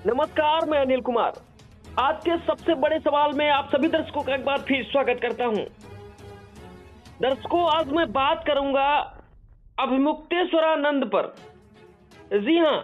नमस्कार, मैं अनिल कुमार। आज के सबसे बड़े सवाल में आप सभी दर्शकों का एक बार फिर स्वागत करता हूं। दर्शकों, आज मैं बात करूंगा अभिमुक्तेश्वरानंद पर। जी हां,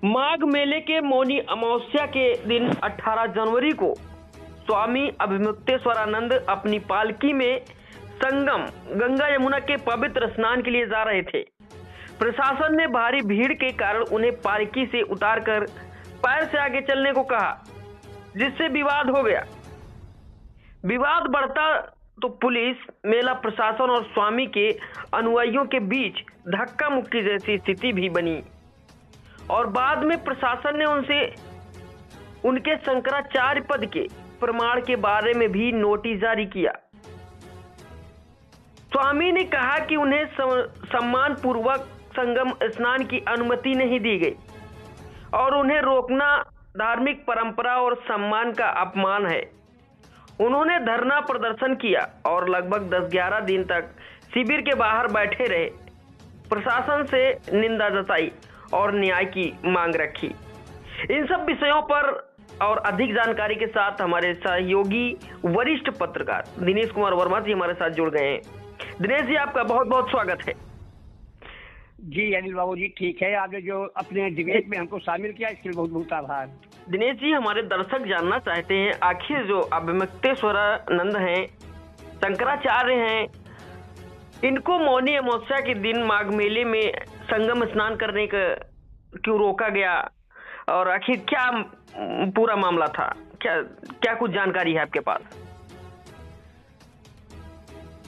माघ मेले के मौनी अमावस्या के दिन 18 जनवरी को स्वामी अभिमुक्तेश्वरानंद अपनी पालकी में संगम गंगा यमुना के पवित्र स्नान के लिए जा रहे थे। प्रशासन ने भारी भीड़ के कारण उन्हें पालकी से उतारकर पैर से आगे चलने को कहा, जिससे विवाद हो गया। विवाद बढ़ता तो पुलिस, मेला प्रशासन और स्वामी के अनुयायियों के बीच धक्का मुक्की जैसी स्थिति भी बनी और बाद में प्रशासन ने उनसे उनके शंकराचार्य पद के प्रमाण के बारे में भी नोटिस जारी किया। स्वामी ने कहा कि उन्हें सम्मान पूर्वक संगम स्नान की अनुमति नहीं दी गई और उन्हें रोकना धार्मिक परंपरा और सम्मान का अपमान है। उन्होंने धरना प्रदर्शन किया और लगभग 10-11 दिन तक शिविर के बाहर बैठे रहे, प्रशासन से निंदा जताई और न्याय की मांग रखी। इन सब विषयों पर और अधिक जानकारी के साथ हमारे सहयोगी वरिष्ठ पत्रकार दिनेश कुमार वर्मा जी हमारे साथ जुड़ गए हैं। दिनेश जी, आपका बहुत बहुत स्वागत है। जी अनिल बाबू जी, ठीक है। आपने जो अपने डिबेट में हमको शामिल किया, इसके लिए बहुत बहुत आभार। दिनेश जी, हमारे दर्शक जानना चाहते हैं, आखिर जो अभिमुक्तेश्वरानंद हैं, शंकराचार्य हैं, इनको मौनी अमावस्या के दिन माघ मेले में संगम स्नान करने का क्यों रोका गया और आखिर क्या पूरा मामला था? क्या कुछ जानकारी है आपके पास?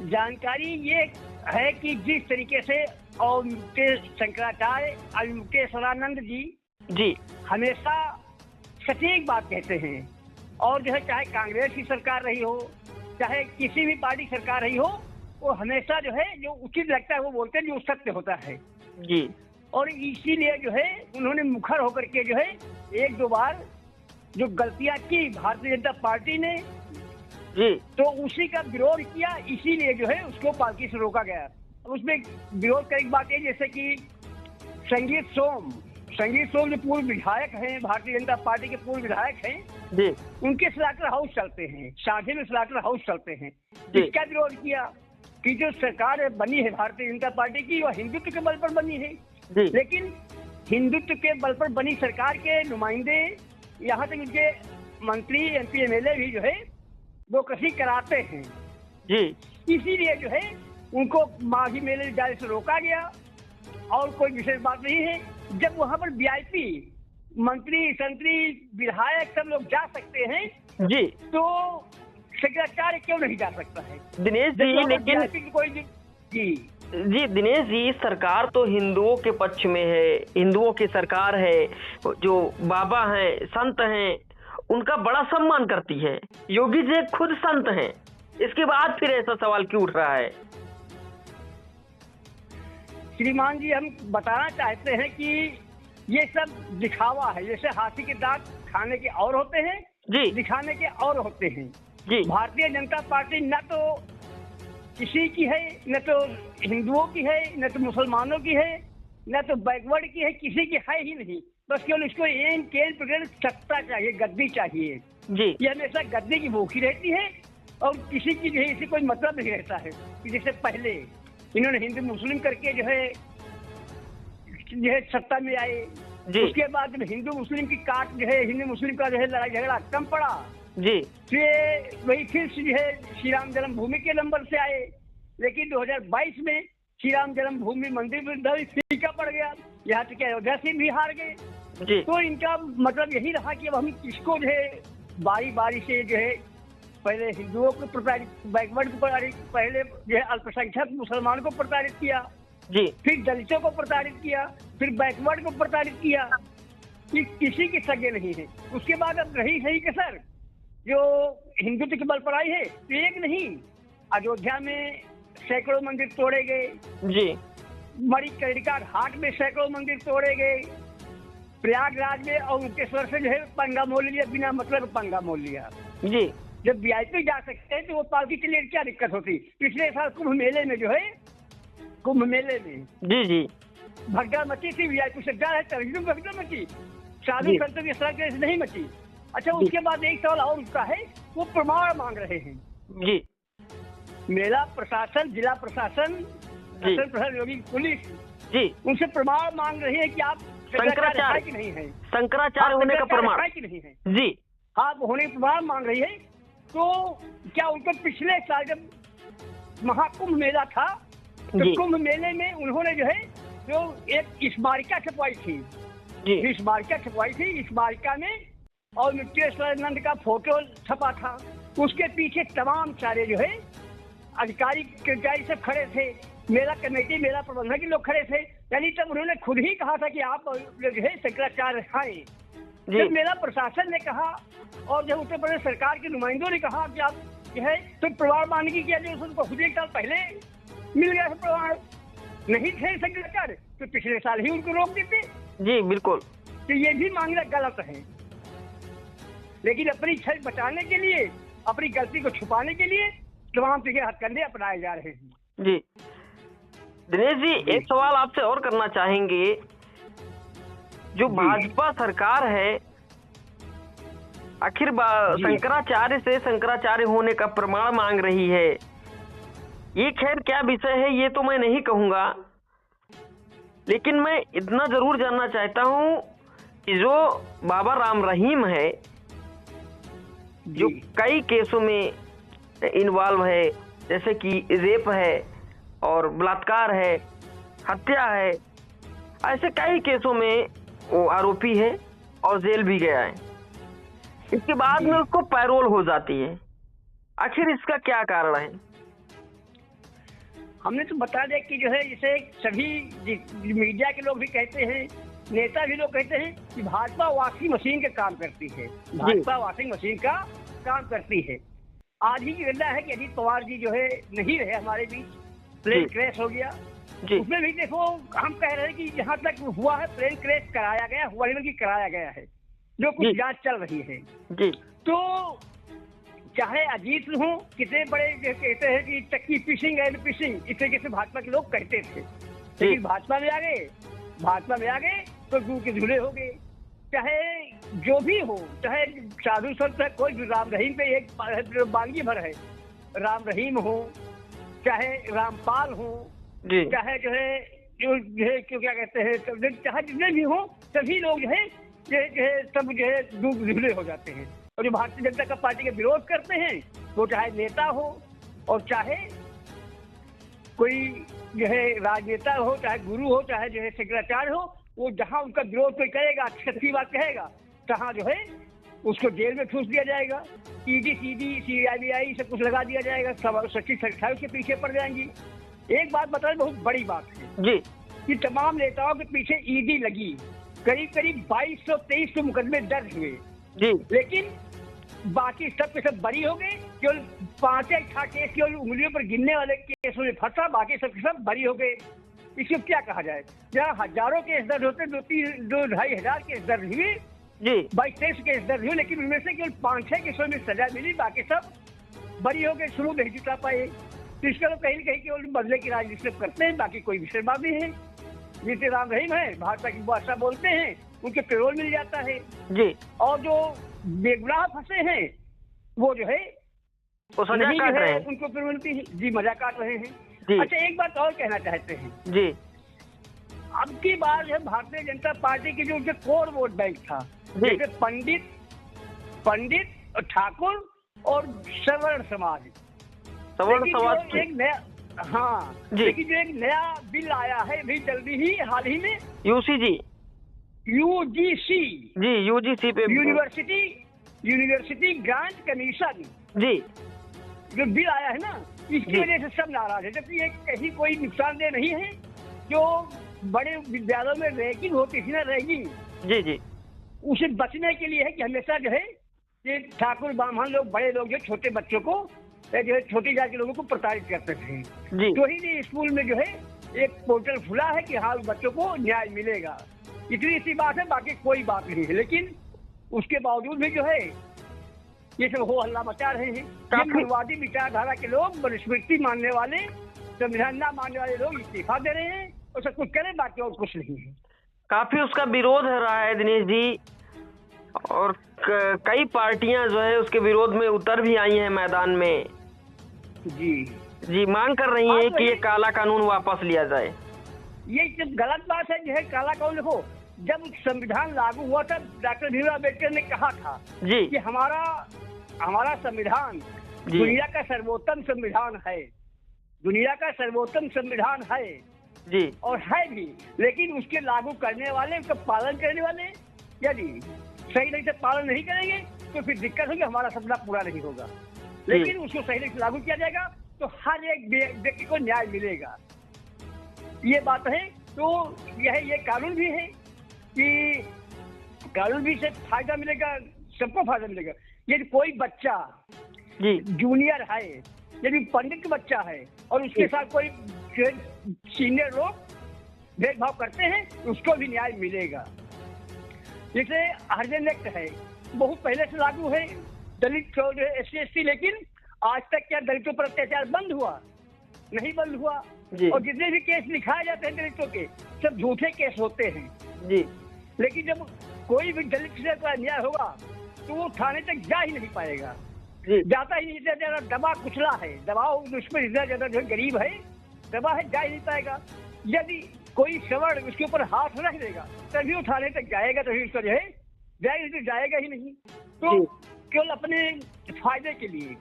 जानकारी ये है कि जिस तरीके से और शंकराचार्य अभिमुक्तेश्वरानंद जी हमेशा सटीक बात कहते हैं और जो है चाहे कांग्रेस की सरकार रही हो, चाहे किसी भी पार्टी सरकार रही हो, वो हमेशा जो है जो उचित लगता है वो बोलते हैं, जो सत्य होता है जी। और इसीलिए जो है उन्होंने मुखर होकर के जो है 1-2 बार जो गलतियां की भारतीय जनता पार्टी ने जी, तो उसी का विरोध किया। इसीलिए जो है उसको पालकी से रोका गया। उसमें विरोध का एक बात है, जैसे कि संगीत सोम जो पूर्व विधायक हैं, भारतीय जनता पार्टी के पूर्व विधायक हैं जी, उनके स्लाटर हाउस चलते हैं, शादी में स्लाटर हाउस चलते हैं। इसका विरोध किया कि जो सरकार बनी है भारतीय जनता पार्टी की, वह हिंदुत्व के बल पर बनी है जी। लेकिन हिंदुत्व के बल पर बनी सरकार के नुमाइंदे, यहाँ तक उनके मंत्री, MP, MLA भी जो है वो कृषि कराते हैं जी। इसीलिए जो है उनको माघी मेले जाने से रोका गया और कोई विशेष बात नहीं है। जब वहाँ पर VIP मंत्री, संतरी, विधायक सब लोग जा सकते हैं जी, तो शंकराचार्य क्यों नहीं जा सकता है? दिनेश जी, लेकिन कोई जी दिनेश जी, सरकार तो हिंदुओं के पक्ष में है, हिंदुओं की सरकार है, जो बाबा हैं, संत हैं, उनका बड़ा सम्मान करती है। योगी जी खुद संत हैं, इसके बाद फिर ऐसा सवाल क्यों उठ रहा है? श्रीमान जी, हम बताना चाहते हैं कि ये सब दिखावा है। जैसे हाथी के दांत खाने के और होते हैं जी, दिखाने के और होते हैं जी। भारतीय जनता पार्टी न तो किसी की है, न तो हिंदुओं की है, न तो मुसलमानों की है, न तो बैकवर्ड की है, किसी की है ही नहीं। बस केवल इसको एन केन प्रकार सत्ता चाहिए, गद्दी चाहिए जी। ये हमेशा गद्दी की भूखी रहती है और किसी की जो है इसे कोई मतलब नहीं रहता है। जैसे पहले इन्होंने हिंदू मुस्लिम करके जो है सत्ता में आए जी। उसके बाद हिंदू मुस्लिम की काट जो है, हिंदू मुस्लिम का जो है लड़ाई झगड़ा कम पड़ा जी। फिर वही फिर जो है श्री राम जन्मभूमि के नंबर से आए, लेकिन 2022 में श्री राम जन्मभूमि मंदिर फीका पड़ गया, यहाँ तक अयोध्या से भी हार गए जी। तो इनका मतलब यही रहा कि अब हम किसको जो है बारी बारी से जो है पहले हिंदुओं को प्रताड़ित, बैकवर्ड को प्रताड़ित, पहले जो है अल्पसंख्यक मुसलमान को प्रताड़ित किया जी, फिर दलितों को प्रताड़ित किया, फिर बैकवर्ड को प्रताड़ित किया, कि किसी के सगे नहीं है। उसके बाद अब रही सही के सर जो हिंदुत्व के बल पर आई है, तो एक नहीं, अयोध्या में सैकड़ों मंदिर तोड़े गए जी, मणिकर्णिका घाट में सैकड़ों मंदिर तोड़े गए, प्रयागराज में और मुक्तेश्वर से जो है पंगा मोल लिया, बिना मतलब पंगा मोल लिया जी। जब VIP जा सकते हैं तो वो पालकी के लिए क्या दिक्कत होती? पिछले साल कुंभ मेले में जो है, कुंभ मेले में जी भगदड़ मची थी, VIP से जा रहे थे, भगदड़ मची, साधु संतों की सलाह कैसे नहीं मची। अच्छा, उसके बाद एक सवाल और उसका है, वो प्रमाण मांग रहे हैं जी। मेला प्रशासन, जिला प्रशासन, प्रशासन योगी पुलिस जी उनसे प्रमाण मांग रही है कि आप शंकराचार्य की नहीं है, शंकराचार्य होने का प्रमाण की नहीं है जी। हाँ, होने का प्रमाण मांग रही है। तो क्या उनको पिछले साल जब महाकुंभ मेला था तो कुंभ मेले में उन्होंने जो है जो एक स्मारिका छपवाई थी, स्मारिका छपवाई थी, स्मारिका में और मुक्तेश्वरानंद का फोटो छपा था। उसके पीछे तमाम सारे जो है अधिकारी कर्मचारी सब खड़े थे, मेला कमेटी, मेला प्रबंधक के लोग खड़े थे। यानी तब उन्होंने खुद ही कहा था कि आप जो है शंकराचार्य हैं। जब मेला प्रशासन ने कहा और जब उत्तर प्रदेश सरकार के नुमाइंदों ने कहा कि आप जो है तो प्रमाण मांगने की किया, जो उनको खुद एक साल पहले मिल गया प्रमाण, नहीं थे शंकराचार्य तो पिछले साल ही उनको रोक देते। जी बिल्कुल। तो ये भी मांगना गलत है, लेकिन अपनी छल बचाने के लिए, अपनी गलती को छुपाने के लिए तमाम चीजें हथकंडे अपनाए जा रहे हैं। जी दिनेश जी, एक सवाल आपसे और करना चाहेंगे। जो भाजपा सरकार है आखिर शंकराचार्य से शंकराचार्य होने का प्रमाण मांग रही है, ये खैर क्या विषय है ये तो मैं नहीं कहूंगा, लेकिन मैं इतना जरूर जानना चाहता हूं कि जो बाबा राम रहीम है, जो कई केसों में इन्वॉल्व है, जैसे कि रेप है और बलात्कार है, हत्या है, ऐसे कई केसों में वो आरोपी है और जेल भी गया है, इसके बाद में उसको पैरोल हो जाती है। आखिर इसका क्या कारण है? हमने तो बता दिया कि जो है इसे सभी मीडिया के लोग भी कहते हैं, नेता भी लोग कहते हैं कि भाजपा वॉशिंग मशीन का काम करती है, भाजपा वॉशिंग मशीन का काम करती है। आज ही की घटना है कि अजीत पवार जी जो है नहीं रहे हमारे बीच, प्लेन क्रैश हो गया। उसमें भी देखो हम कह रहे हैं कि जहाँ तक हुआ है प्लेन क्रैश कराया गया, हुआ नहीं कि कराया गया है, जो कुछ जांच चल रही है। तो चाहे अजीत हो, कितने बड़े कहते हैं कि टक्की फिशिंग एंड फिशिंग, इस तरीके से भाजपा के लोग कहते थे, लेकिन भाजपा में आ गए तो दूर के झूले हो गए। चाहे जो भी हो, चाहे साधु संत है, कोई भी राम रहीम पे एक बांगी भर है, राम रहीम हो, चाहे रामपाल हो, चाहे जो है क्यों क्या कहते हैं, चाहे जितने भी हो, सभी लोग जो है सब जो है दूर झूले हो जाते हैं। और जो भारतीय जनता पार्टी का विरोध करते हैं, वो चाहे नेता हो और चाहे कोई जो है राजनेता हो, चाहे गुरु हो, चाहे जो है शंकराचार्य हो, वो जहाँ उनका विरोध कोई करेगा, अच्छी बात कहेगा, तहाँ जो है उसको जेल में ठूस दिया जाएगा, ईडी CBI सब कुछ लगा दिया जाएगा, सच्ची संख्या उसके पीछे पड़ जाएंगी। एक बात बताएं, बहुत बड़ी बात है जी कि तमाम नेताओं के पीछे ईडी लगी, करीब 2200-2300 मुकदमे दर्ज हुए जी, लेकिन बाकी सब के सब बरी हो गए। केवल 5-6 केस केवल उंगलियों पर गिनने वाले केसों में फंसा, बाकी सब के सब बरी हो गए। इसको क्या कहा जाए? जहाँ हजारों केस दर्ज होते, 2-2-2.5 हजार केस दर्ज हुए जी, 22-23 केस दर्ज हुए, लेकिन उनमें से केवल 5-6 केसों में सजा मिली, बाकी सब बरी हो गए, शुरू नहीं जुटा पाए। तो इसका तो कहीं कहीं केवल बदले की राजनीति करते हैं, बाकी कोई विषय बात नहीं है। जैसे राम रहीम है, भाजपा की भाषा बोलते हैं, उनके पेरोल मिल जाता है जी, और जो बेगुनाह फंसे हैं वो जो है नहीं जो है उनको पेरोल मिलती है जी, मजा काट रहे हैं। अच्छा, एक बात और कहना चाहते हैं जी, अब की बार जो है भारतीय जनता पार्टी की जो उनके कोर वोट बैंक था, जैसे पंडित ठाकुर और सवर्ण समाज एक नया, हाँ, लेकिन जो एक नया बिल आया है भी जल्दी ही, हाल ही में यूजीसी पे यूनिवर्सिटी ग्रांट कमीशन जी, जो बिल आया है ना, इसकी वजह से सब नाराज है, जबकि ये कहीं कोई नुकसानदेह नहीं है। जो बड़े विद्यालयों में रैगिंग होती थी ना, रैगिंग जी, उसे बचने के लिए है कि हमेशा जो है ये ठाकुर ब्राह्मण लोग, बड़े लोग जो छोटे बच्चों को जो है छोटी जाति के लोगों को प्रताड़ित करते थे। तो ही स्कूल में जो है एक पोर्टल खुला है कि हाँ बच्चों को न्याय मिलेगा, इतनी सी बात है, बाकी कोई बात नहीं है। लेकिन उसके बावजूद भी जो है ये सब हो हल्ला मचा रहे हैं। मानवादी विचारधारा के लोग, मनुस्मृति मानने वाले, संविधान ना मानने वाले लोग इस्तीफा दे रहे हैं और सब कुछ करें, बाकी और कुछ नहीं है। काफी उसका विरोध हो रहा है दिनेश जी, और कई पार्टियां जो है उसके विरोध में उतर भी आई हैं मैदान में। जी, मांग कर रही हैं कि ये काला कानून वापस लिया जाए। ये गलत बात है जो है काला कानून। देखो, जब संविधान लागू हुआ था, डॉक्टर भीमराव अम्बेडकर ने कहा था जी कि हमारा संविधान दुनिया का सर्वोत्तम संविधान है, दुनिया का सर्वोत्तम संविधान है जी, और है भी। लेकिन उसके लागू करने वाले, उसका पालन करने वाले यदि सही ढंग से पालन नहीं करेंगे तो फिर दिक्कत होगी, हमारा सपना पूरा नहीं होगा। लेकिन उसको सही ढंग से लागू किया जाएगा तो हर एक व्यक्ति को न्याय मिलेगा, ये बात है। तो ये कानून भी है कि कानून भी से फायदा मिलेगा, सबको फायदा मिलेगा। यदि कोई बच्चा जूनियर है, यदि पंडित का बच्चा है और उसके साथ कोई सीनियर लोग भेदभाव करते हैं तो उसको भी न्याय मिलेगा। जैसे हरिजन एक्ट है, बहुत पहले से लागू है, दलित SC ST, लेकिन आज तक क्या दलितों पर अत्याचार बंद हुआ? नहीं बंद हुआ। और जितने भी केस लिखाए जाते हैं दलितों के, सब झूठे केस होते हैं जी। लेकिन जब कोई भी दलित से अन्याय होगा तो वो थाने तक जा ही नहीं पाएगा, जाता ही नहीं। इतना ज्यादा दबा कुचला है, दबाव उसमें इतना ज्यादा जो गरीब है दबा है, जा ही नहीं पाएगा। यदि कोई सवर्ण उसके ऊपर हाथ रख देगा तभी वो थाने तक जाएगा, तभी उसका जो है जाएगा ही नहीं। तो केवल अपने फायदे के लिए,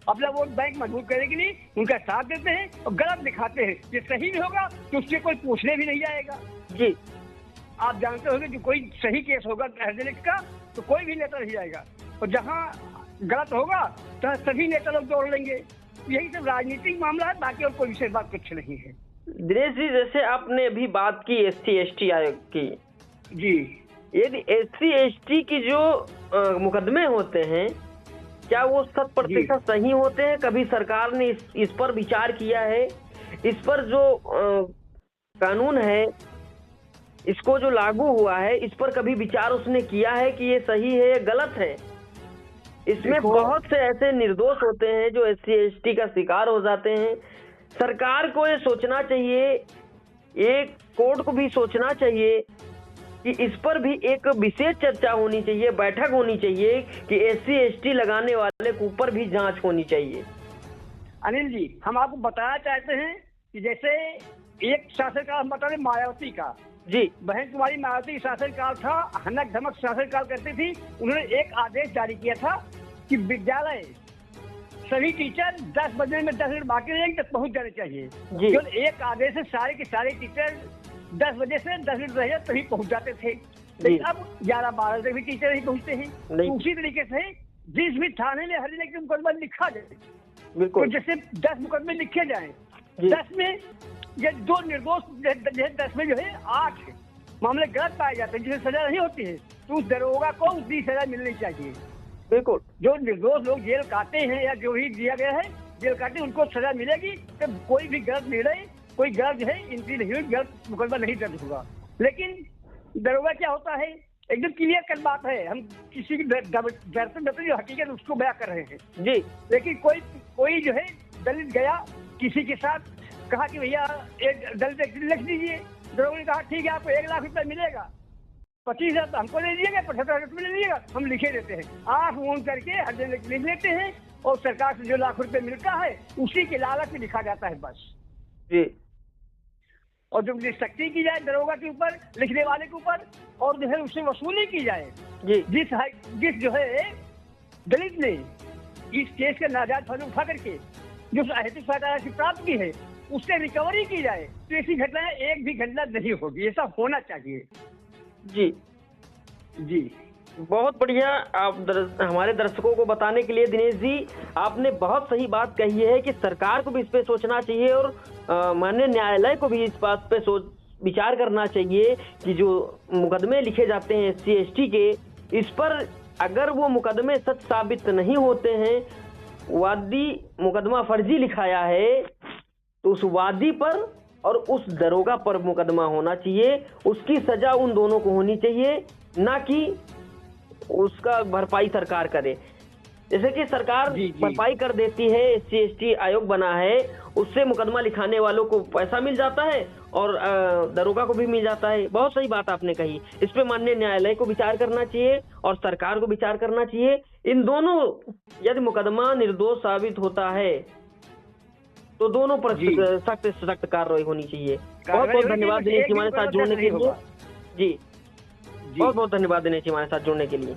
अपना वोट बैंक मजबूत करने के लिए उनका साथ देते हैं और गलत दिखाते हैं। ये सही भी होगा तो उससे कोई पूछने भी नहीं जाएगा जी। आप जानते होंगे कि कोई सही केस होगा हरिजन का तो कोई भी नेता नहीं जाएगा, और जहाँ गलत होगा तो सभी नेता लोग दौड़ लेंगे। यही सब राजनीतिक मामला है, बाकी और कोई विशेष बात कुछ नहीं है। दिनेश जी, जैसे आपने अभी बात की SC ST आयोग की जी, यदि SC ST की जो मुकदमे होते हैं क्या वो 100% सही होते हैं? कभी सरकार ने इस पर विचार किया है? इस पर जो कानून है, इसको जो लागू हुआ है, इस पर कभी विचार उसने किया है कि ये सही है या गलत है? इसमें बहुत से ऐसे निर्दोष होते हैं जो SC ST का शिकार हो जाते हैं। सरकार को ये सोचना चाहिए, एक कोर्ट को भी सोचना चाहिए कि इस पर भी एक विशेष चर्चा होनी चाहिए, बैठक होनी चाहिए कि SC ST लगाने वाले के ऊपर भी जांच होनी चाहिए। अनिल जी, हम आपको बताना चाहते हैं कि जैसे एक शासनकाल हम बता दें मायावती का जी, बहन कुमारी मायावती शासनकाल था, हनक धमक शासनकाल करती थी। उन्होंने एक आदेश जारी किया था कि विद्यालय सभी टीचर 10 बजने में 10 मिनट बाकी रहेंगे तक पहुंच जाने चाहिए। केवल एक आदेश से सारे के सारे टीचर 10 बजे से 10 मिनट रहे तभी पहुंच जाते थे। लेकिन अब 11-12 तक भी टीचर नहीं पहुंचते हैं। तो उसी तरीके से जिस भी थाने में हरिजन एक्ट मुकदमा लिखा जाए, तो जैसे 10 मुकदमे लिखे जाए, 10 में ये 2 निर्दोष, 10 में जो है 8 मामले गलत पाए जाते हैं जिसे सजा नहीं होती है, तो उस दरोगा को उतनी सजा मिलनी चाहिए। बिल्कुल, जो निर्दोष लोग जेल काटे हैं या जो भी दिया गया है जेल काटे, उनको सजा मिलेगी। तो कोई भी गलत निर्णय, कोई गलत है इनकी नहीं हुई, गलत मुकदमा नहीं दर्ज होगा। लेकिन दरोगा क्या होता है, एकदम क्लियर कट बात है, हम किसी की डरते जो हकीकत उसको बयां कर रहे हैं जी। लेकिन कोई जो है दलित गया किसी के साथ, कहा कि भैया एक दलित लिख दीजिए, दरोगा ने कहा ठीक है आपको 1 लाख रुपया मिलेगा, 25,000 हमको ले लीजिएगा, 75,000 रुपये ले लीजिएगा, हम लिखे देते हैं। आंख मूंद करके हरिजन लिख लेते हैं और सरकार से जो लाख रुपए मिलता है उसी के लालच में लिखा जाता है बस जी। और जब सख्ती की जाए दरोगा के ऊपर, लिखने वाले के ऊपर, और जो है उससे वसूली की जाए जी। जिस जो है दलित ने इस केस का नाजायज फायदा उठा करके जो अहेतुक फायदा प्राप्त की है उससे रिकवरी की जाए, तो ऐसी घटनाएं एक भी घटना नहीं होगी। ऐसा होना चाहिए जी। जी, बहुत बढ़िया। आप हमारे दर्शकों को बताने के लिए दिनेश जी, आपने बहुत सही बात कही है कि सरकार को भी इस पे सोचना चाहिए और माननीय न्यायालय को भी इस बात पे विचार करना चाहिए कि जो मुकदमे लिखे जाते हैं SC ST के, इस पर अगर वो मुकदमे सच साबित नहीं होते हैं, वादी मुकदमा फर्जी लिखाया है, तो उस वादी पर और उस दरोगा पर मुकदमा होना चाहिए, उसकी सजा उन दोनों को होनी चाहिए, ना कि उसका भरपाई सरकार करे। जैसे कि सरकार जी, जी। भरपाई कर देती है, SC/ST आयोग बना है, उससे मुकदमा लिखाने वालों को पैसा मिल जाता है और दरोगा को भी मिल जाता है। बहुत सही बात आपने कही। इस पे माननीय न्यायालय को विचार करना चाहिए और सरकार को विचार करना चाहिए। इन दोनों, यदि मुकदमा निर्दोष साबित होता है तो दोनों पर जी। सख्त से सख्त कार्रवाई होनी चाहिए। बहुत कार्रवाई बहुत होनी धन्यवाद चाहिए, दिनेश जी हमारे एक भी साथ जुड़ने के नहीं लिए। होगा। जी, जी। बहुत बहुत धन्यवाद दिनेश जी हमारे साथ जुड़ने के लिए।